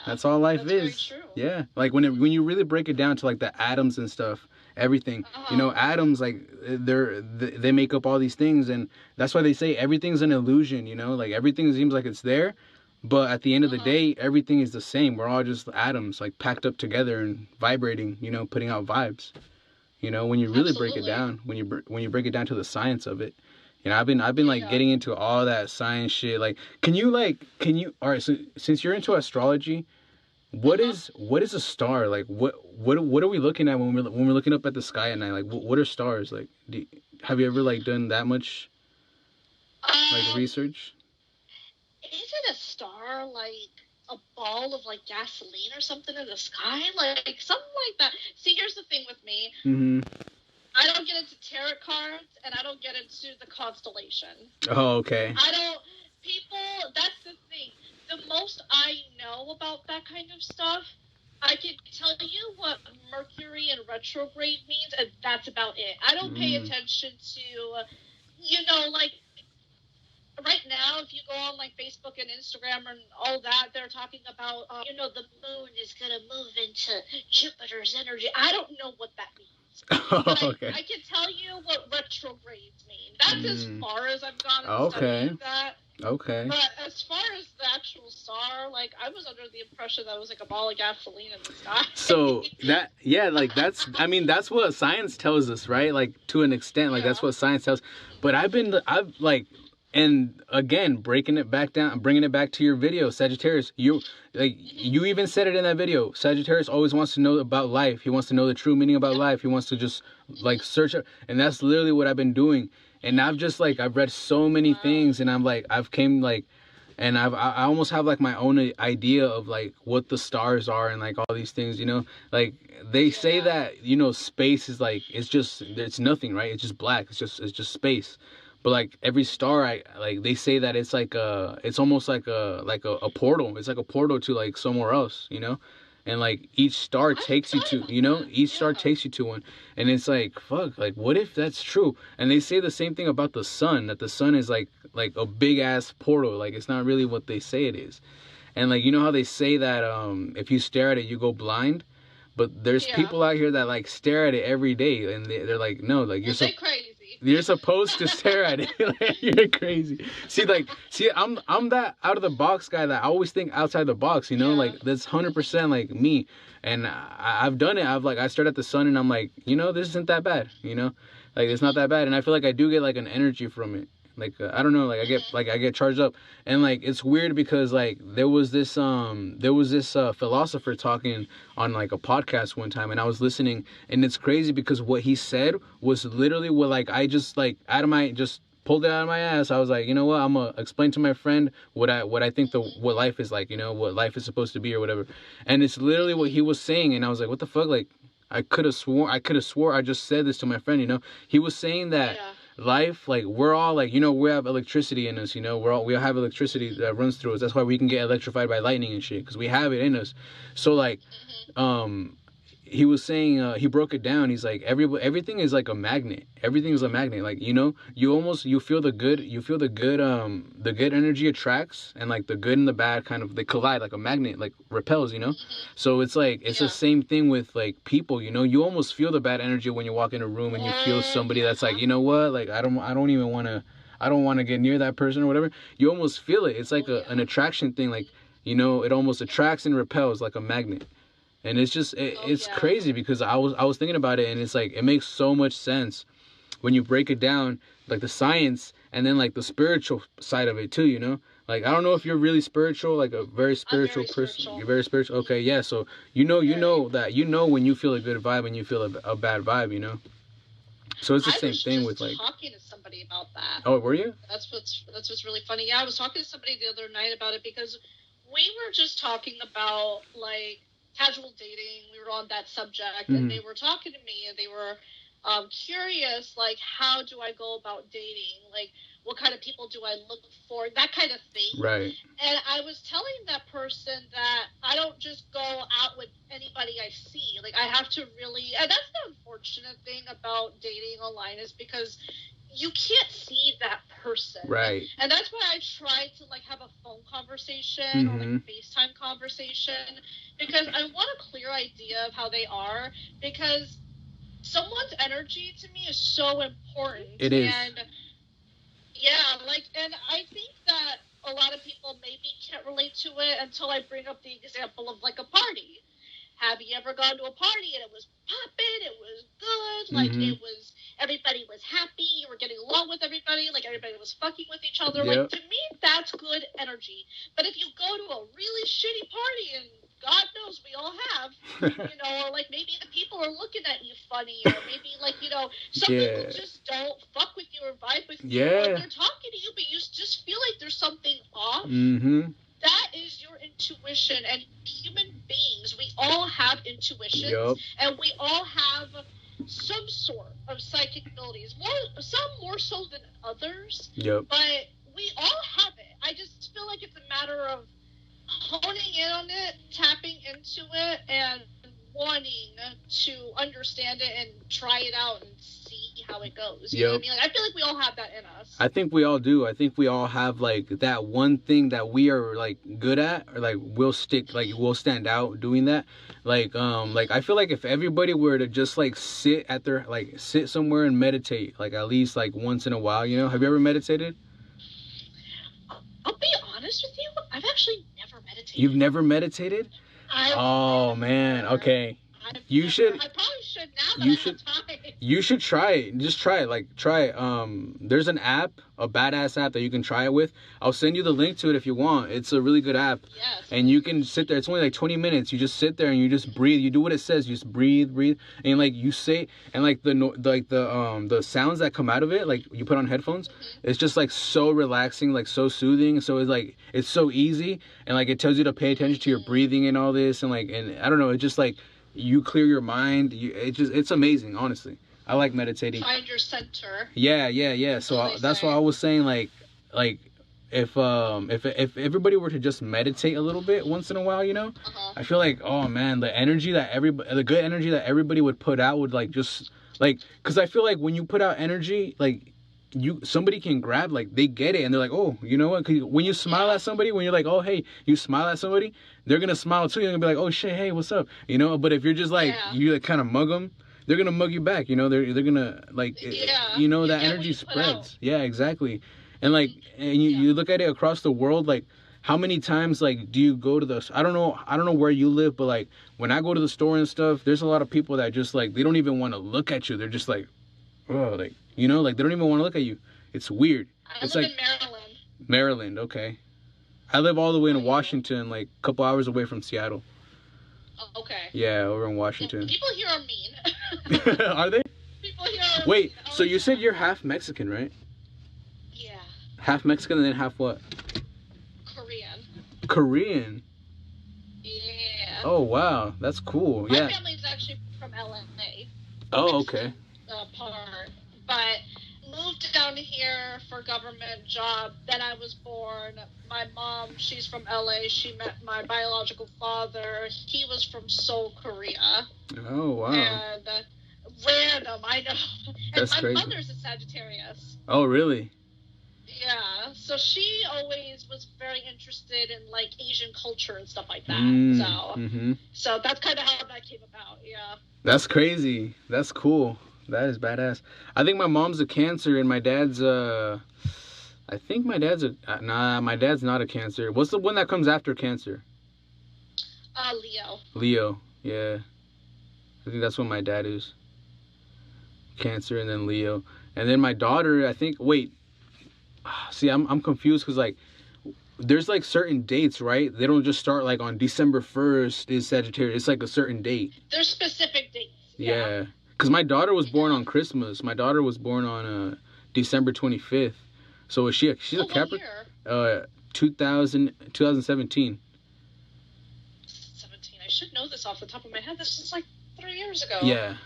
That's all life is. Very true. Yeah. Like when you really break it down to like the atoms and stuff, everything. Atoms like they make up all these things, and that's why they say everything's an illusion. Like everything seems like it's there. But at the end of the day, everything is the same. We're all just atoms, like packed up together and vibrating, putting out vibes. You know, when you really break it down, when you break it down to the science of it. You know, I've been like getting into all that science shit. Like, can you all right, so since you're into astrology, what is a star? Like, what are we looking at when we're looking up at the sky at night? Like, what are stars? Like, have you ever like done that much like research? Isn't a star like a ball of like gasoline or something in the sky? Like something like that. See, here's the thing with me. Mm-hmm. I don't get into tarot cards, and I don't get into the constellation. Oh, okay. That's the thing. The most I know about that kind of stuff, I can tell you what Mercury in retrograde means, and that's about it. I don't pay attention to, like, right now, if you go on, like, Facebook and Instagram and all that, they're talking about, the moon is going to move into Jupiter's energy. I don't know what that means. But okay. I can tell you what retrogrades mean. That's as far as I've gone in studying that. Okay. But as far as the actual star, like, I was under the impression that it was like a ball of gasoline in the sky. So that's what science tells us, right? Like, to an extent, like, that's what science tells. But and again, bringing it back to your video, Sagittarius, you even said it in that video. Sagittarius always wants to know about life. He wants to know the true meaning about life. He wants to just like search it. And that's literally what I've been doing. And I've read so many things, and I'm like, I almost have like my own idea of like what the stars are and like all these things, you know, like they say that, you know, space is like, it's nothing, right? It's just black. It's just space. But like every star, they say that it's like it's almost like a portal. It's like a portal to like somewhere else, you know. And like each star takes you to, you know, each star takes you to one. And it's like, fuck, like what if that's true? And they say the same thing about the sun, that the sun is like a big ass portal. Like it's not really what they say it is. And like, you know how they say that if you stare at it, you go blind. But there's people out here that like stare at it every day, and they're like, no, like you're supposed to stare at it. Like, you're crazy. See, I'm that out of the box guy that I always think outside the box, you know, like that's 100% like me. And I've done it. I stare at the sun and I'm like, you know, this isn't that bad, you know, like it's not that bad. And I feel like I do get like an energy from it. Like, I don't know, like I get charged up. And like, it's weird because like there was this philosopher talking on like a podcast one time, and I was listening, and it's crazy because what he said was literally what like I just like just pulled it out of my ass. I was like, you know what, I'm gonna explain to my friend what I think what life is like, you know, what life is supposed to be or whatever. And it's literally what he was saying, and I was like, what the fuck? Like I could have swore I just said this to my friend, you know. He was saying that life, like we're all like, you know, we have electricity in us, you know, we all have electricity that runs through us. That's why we can get electrified by lightning and shit, because we have it in us. So like he was saying, he broke it down. He's like, everything is like a magnet. Everything is a magnet. Like, you know, you feel the good energy attracts, and like the good and the bad kind of, they collide like a magnet, like repels, you know? So it's like, it's the same thing with like people, you know, you almost feel the bad energy when you walk in a room and you feel somebody that's like, you know what? Like, I don't want to get near that person or whatever. You almost feel it. It's like an attraction thing. Like, you know, it almost attracts and repels like a magnet. And it's just, it's crazy because I was thinking about it, and it's like, it makes so much sense when you break it down, like the science and then like the spiritual side of it too, you know? Like, I don't know if you're really spiritual, like a very spiritual person. You're very spiritual. Okay, yeah. So, you know that, you know, when you feel a good vibe and you feel a bad vibe, you know? So it's the same thing with like. I was talking to somebody about that. Oh, were you? That's what's really funny. Yeah, I was talking to somebody the other night about it because we were just talking about like casual dating. We were on that subject, and they were talking to me, and they were curious, like, how do I go about dating? Like, what kind of people do I look for? That kind of thing. Right. And I was telling that person that I don't just go out with anybody I see. Like, I have to really, and that's the unfortunate thing about dating online, is because you can't see that person. Right. And that's why I try to like have a phone conversation or like a FaceTime conversation, because I want a clear idea of how they are, because someone's energy to me is so important. It is. And yeah, like, and I think that a lot of people maybe can't relate to it until I bring up the example of like a party. Have you ever gone to a party and it was popping, it was good, Like, it was, everybody was happy, you were getting along with everybody, like, everybody was fucking with each other. Like, to me, that's good energy. But if you go to a really shitty party, and God knows we all have, you know, or, like, maybe the people are looking at you funny, or maybe, like, you know, some people just don't fuck with you or vibe with you, or they're talking to you, but you just feel like there's something off. That is your intuition. And human beings, we all have intuitions, and we all have some sort of psychic abilities. Some more so than others. But we all have it. I just feel like it's a matter of honing in on it, tapping into it, and wanting to understand it and try it out and see how it goes. You know what I mean? Like, I feel like we all have that in us. I think we all do. I think we all have, like, that one thing that we are, like, good at, or, like, we'll stand out doing that. Like, I feel like if everybody were to just, like, sit somewhere and meditate, like, at least, like, once in a while, you know? Have you ever meditated? I'll be honest with you, I've actually never meditated. You've never meditated? Oh man, okay. You should. I probably should now that I have time. You should try it. Just try it. Like, try it. There's an app, a badass app that you can try it with. I'll send you the link to it if you want. It's a really good app. Yes. And you can sit there. It's only like 20 minutes. You just sit there and you just breathe. You do what it says. You just breathe, and like you say, and like the sounds that come out of it, like you put on headphones, it's just like so relaxing, like so soothing. So it's like it's so easy, and like it tells you to pay attention to your breathing and all this, and I don't know. It's just like you clear your mind. It's amazing, honestly. I like meditating. Find your center. Yeah. So that's why I was saying, like if everybody were to just meditate a little bit once in a while, you know, I feel like, oh man, the good energy that everybody would put out would like just like, because I feel like when you put out energy, like somebody can grab, like they get it and they're like, oh, you know what? 'Cause when you smile at somebody, when you're like, oh hey, you smile at somebody, they're gonna smile too. You're gonna be like, oh shit, hey, what's up? You know. But if you're just like you like kind of mug them, they're gonna mug you back. You know, they're gonna like, you know, that energy spreads. Yeah, exactly. And like, and you look at it across the world, like how many times like do you go to the, I don't know where you live, but like when I go to the store and stuff, there's a lot of people that just like, they don't even want to look at you. They're just like, oh, like, you know, like they don't even want to look at you. It's weird. I live in Maryland. Maryland, okay. I live all the way in Washington, like a couple hours away from Seattle. Oh, okay. Yeah, over in Washington. People here are mean. Are they? People here are Wait, mean. so you said you're half Mexican, right? Yeah. Half Mexican and then half what? Korean? Yeah. Oh, wow. That's cool. My family's actually from LA. Oh, okay. Part. But moved down here for government job. Then I was born. My mom, she's from LA. She met my biological father. He was from Seoul, Korea. Oh, wow. And random, I know. That's and my crazy. mother's a Sagittarius. Oh, really? Yeah. So she always was very interested in like Asian culture and stuff like that. So that's kind of how that came about. Yeah. That's crazy. That's cool. That is badass. I think my mom's a Cancer and my dad's I think my dad's my dad's not a Cancer. What's the one that comes after Cancer? Leo. Leo, yeah. I think that's what my dad is. Cancer and then Leo. And then my daughter, I think, wait. See, I'm confused because like there's like certain dates, right? They don't just start like on December 1st is Sagittarius. It's like a certain date. There's specific dates. Yeah. Because my daughter was born on Christmas. My daughter was born on December 25th. So she's a Capricorn. 2017. 17. I should know this off the top of my head. This is like 3 years ago. Yeah.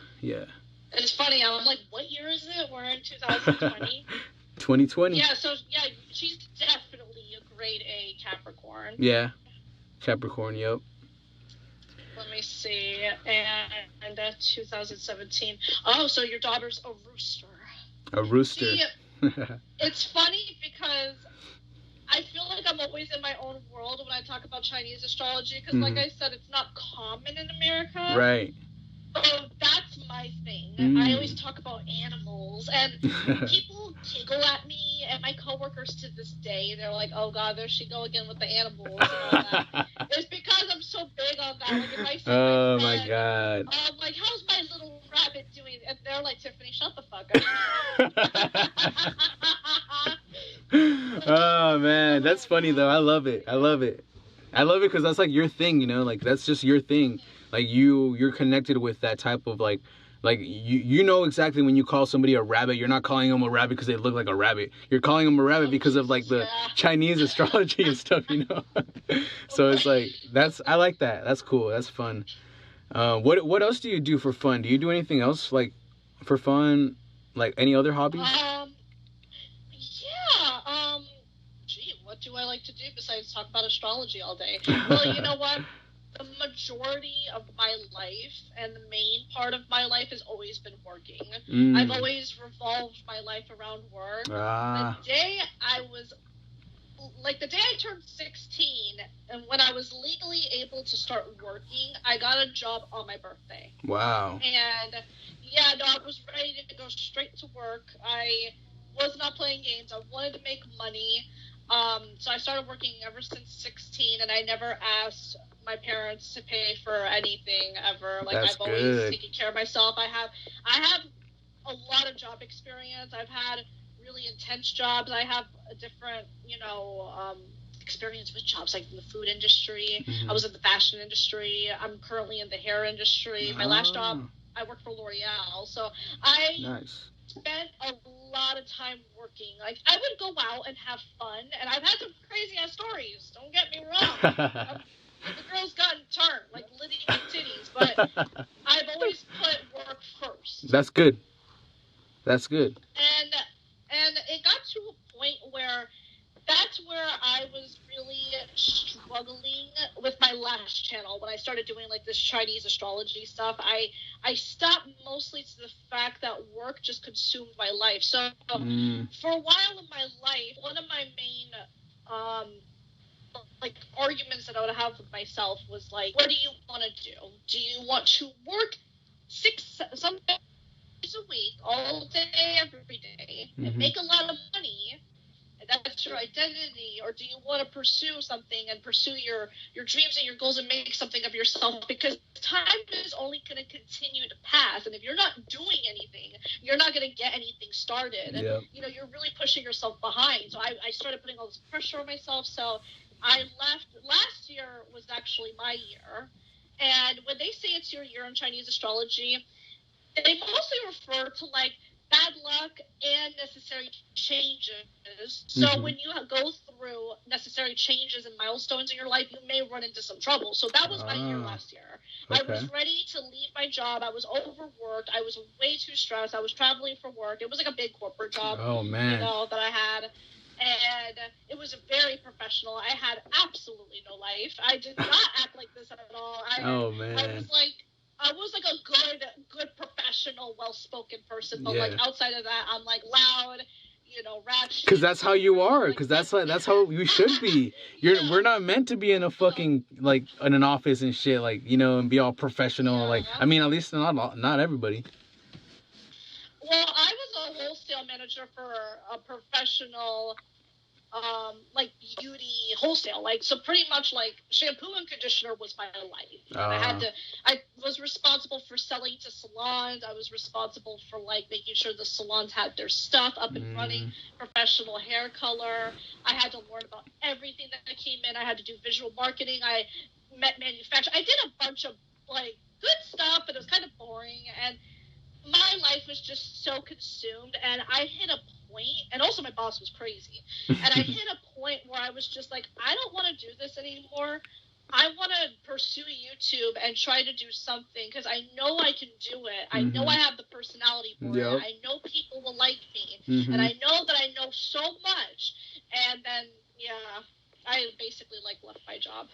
It's funny. I'm like, what year is it? We're in 2020. 2020. Yeah. So yeah, she's definitely a grade A Capricorn. Yeah. Capricorn. Yep. Let me see. And 2017. Oh, so your daughter's a rooster. A rooster. See, it's funny because I feel like I'm always in my own world when I talk about Chinese astrology because, like I said, it's not common in America. Right. So that's my thing. I always talk about animals, and people giggle at me, and my coworkers to this day, they're like, "Oh God, there she go again with the animals." And all that. It's because I'm so big on that. Like, if I see oh my my friend, God. like, how's my little rabbit doing? And they're like, Tiffany, shut the fuck up. Oh man, that's funny though. I love it. I love it because that's like your thing, you know, like that's just your thing. Like you're connected with that type of like you know exactly when you call somebody a rabbit, you're not calling them a rabbit because they look like a rabbit. You're calling them a rabbit because of like the Chinese astrology and stuff, you know. So it's like I like that. That's cool. That's fun. What else do you do for fun? Do you do anything else like for fun? Like any other hobbies? Gee, what do I like to do besides talk about astrology all day? Well, you know what? The majority of my life and the main part of my life has always been working. I've always revolved my life around work. The day I turned 16 and when I was legally able to start working, I got a job on my birthday. Wow. And yeah, no, I was ready to go straight to work. I was not playing games. I wanted to make money. So I started working ever since 16, and I never asked my parents to pay for anything ever. Like I've always taken care of myself. I have a lot of job experience. I've had really intense jobs. I have a different, experience with jobs like in the food industry. Mm-hmm. I was in the fashion industry. I'm currently in the hair industry. My last job, I worked for L'Oreal. So I spent a lot of time working. Like I would go out and have fun, and I've had some crazy ass stories. Don't get me wrong. The girls gotten turned, like Liddy and titties, but I've always put work first. That's good. That's good. And it got to a point where that's where I was really struggling with my last channel when I started doing like this Chinese astrology stuff. I stopped mostly to the fact that work just consumed my life. So for a while in my life, one of my main arguments that I would have with myself was like, what do you want to do? Do you want to work some days a week, all day, every day, and make a lot of money? That's your identity, or do you want to pursue something and pursue your dreams and your goals and make something of yourself? Because time is only going to continue to pass, and if you're not doing anything, you're not going to get anything started. Yep. You're really pushing yourself behind. So I started putting all this pressure on myself. So I left. Last year was actually my year, and when they say it's your year in Chinese astrology, they mostly refer to like bad luck and necessary changes. So when you go through necessary changes and milestones in your life, you may run into some trouble. So that was my year last year. Okay. I was ready to leave my job. I was overworked. I was way too stressed. I was traveling for work. It was like a big corporate job, that I had. And it was very professional. I had absolutely no life. I did not act like this at all. I was like a good professional, well-spoken person, but like outside of that, I'm like loud, ratchet. Because that's how you are. Because that's how you should be. We're not meant to be in a fucking like in an office and shit, like and be all professional. Yeah. Like I mean, at least not everybody. Well, I was a wholesale manager for a professional. Like beauty wholesale, so pretty much like shampoo and conditioner was my life. And I was responsible for selling to salons. I was responsible for like making sure the salons had their stuff up and running, professional hair color. I had to learn about everything that came in. I had to do visual marketing. I met manufacturers. I did a bunch of like good stuff, but it was kind of boring. And my life was just so consumed, and I hit a point, and also my boss was crazy, and I hit a point where I was just like, I don't want to do this anymore. I want to pursue YouTube and try to do something, because I know I can do it. I know I have the personality for it. I know people will like me, and I know that I know so much. And then, I basically left my job.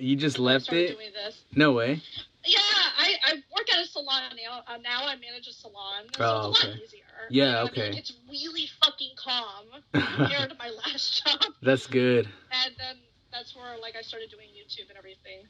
You just left it? Doing this. No way. Yeah, I work at a salon now. Now I manage a salon, so it's a lot easier. Yeah, okay. I mean, it's really fucking calm compared to my last job. That's good. And then, that's where like I started doing YouTube and everything.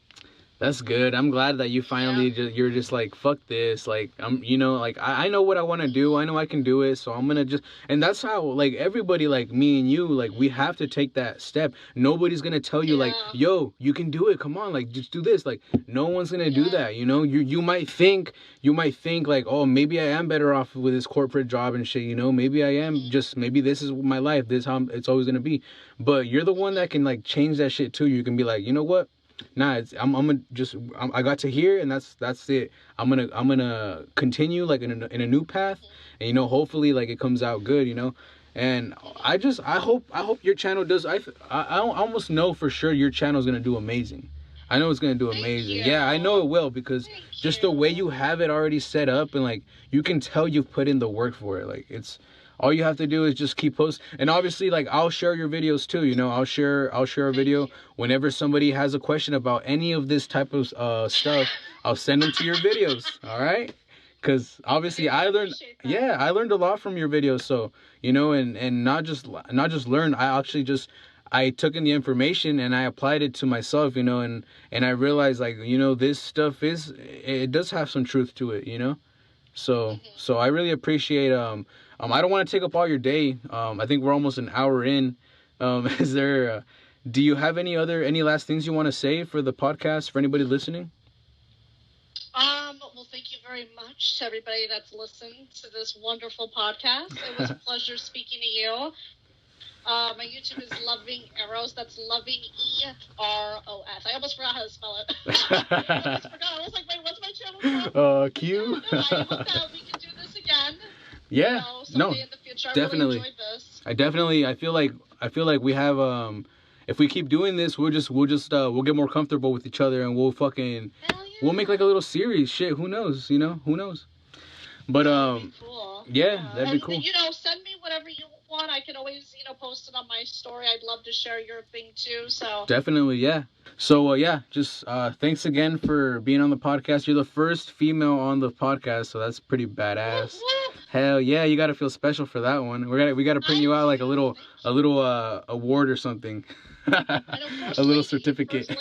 That's good. I'm glad that you finally you're just like, fuck this. Like, I'm, you know, like I know what I want to do. I know I can do it. So I'm gonna just, and that's how like everybody, like me and you, like we have to take that step. Nobody's gonna tell you like, yo, you can do it. Come on, like just do this. Like no one's gonna do that. You know, you might think like, oh, maybe I am better off with this corporate job and shit. You know, maybe I am just, maybe this is my life. This is how it's always gonna be. But you're the one that can like change that shit too. You can be like, you know what? Nah, I got to here, and that's it. I'm gonna continue like in a new path, and you know, hopefully like it comes out good, you know. And I hope your channel does. I almost know for sure your channel is gonna do amazing. I know it's gonna do amazing. Yeah, I know it will, because just the way you have it already set up, and like you can tell you've put in the work for it. Like it's. All you have to do is just keep posting. And obviously, like, I'll share your videos too, you know. I'll share a video whenever somebody has a question about any of this type of stuff. I'll send them to your videos, all right? Because obviously I learned a lot from your videos. So, you know, and not just learn, I took in the information and I applied it to myself, you know, and I realized, like, you know, this stuff it does have some truth to it, you know. So I really appreciate I don't want to take up all your day. I think we're almost an hour in. Is there do you have any last things you want to say for the podcast, for anybody listening? Well, thank you very much to everybody that's listened to this wonderful podcast. It was a pleasure speaking to you. My YouTube is Lovingeros. That's Lovingeros. I almost forgot how to spell it. I was like, wait, what's my channel called? Q. No, I hope that we can do this again. Yeah. You know, in the future. Definitely. I really enjoyed this. I feel like we have if we keep doing this, we'll get more comfortable with each other, and we'll we'll make like a little series. Shit, who knows? You know, who knows? But that'd be cool. That'd be cool. You know, send me whatever you want. I can always, you know, post it on my story. I'd love to share your thing too. So definitely, yeah. So just thanks again for being on the podcast. You're the first female on the podcast, so that's pretty badass. Hell yeah, you gotta feel special for that one. We gotta print you out like a little award or something. A little certificate.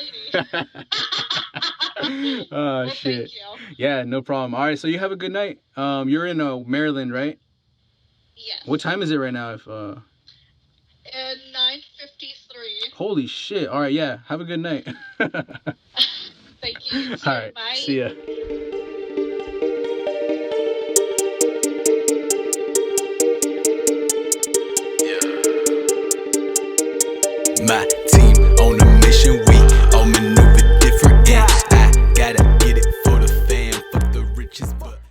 Well, shit. Thank you. Yeah, no problem. All right, so you have a good night. You're in Maryland, right? Yes. What time is it right now? If 9:53. Holy shit. All right, yeah. Have a good night. Thank you. All right. Bye. See ya. My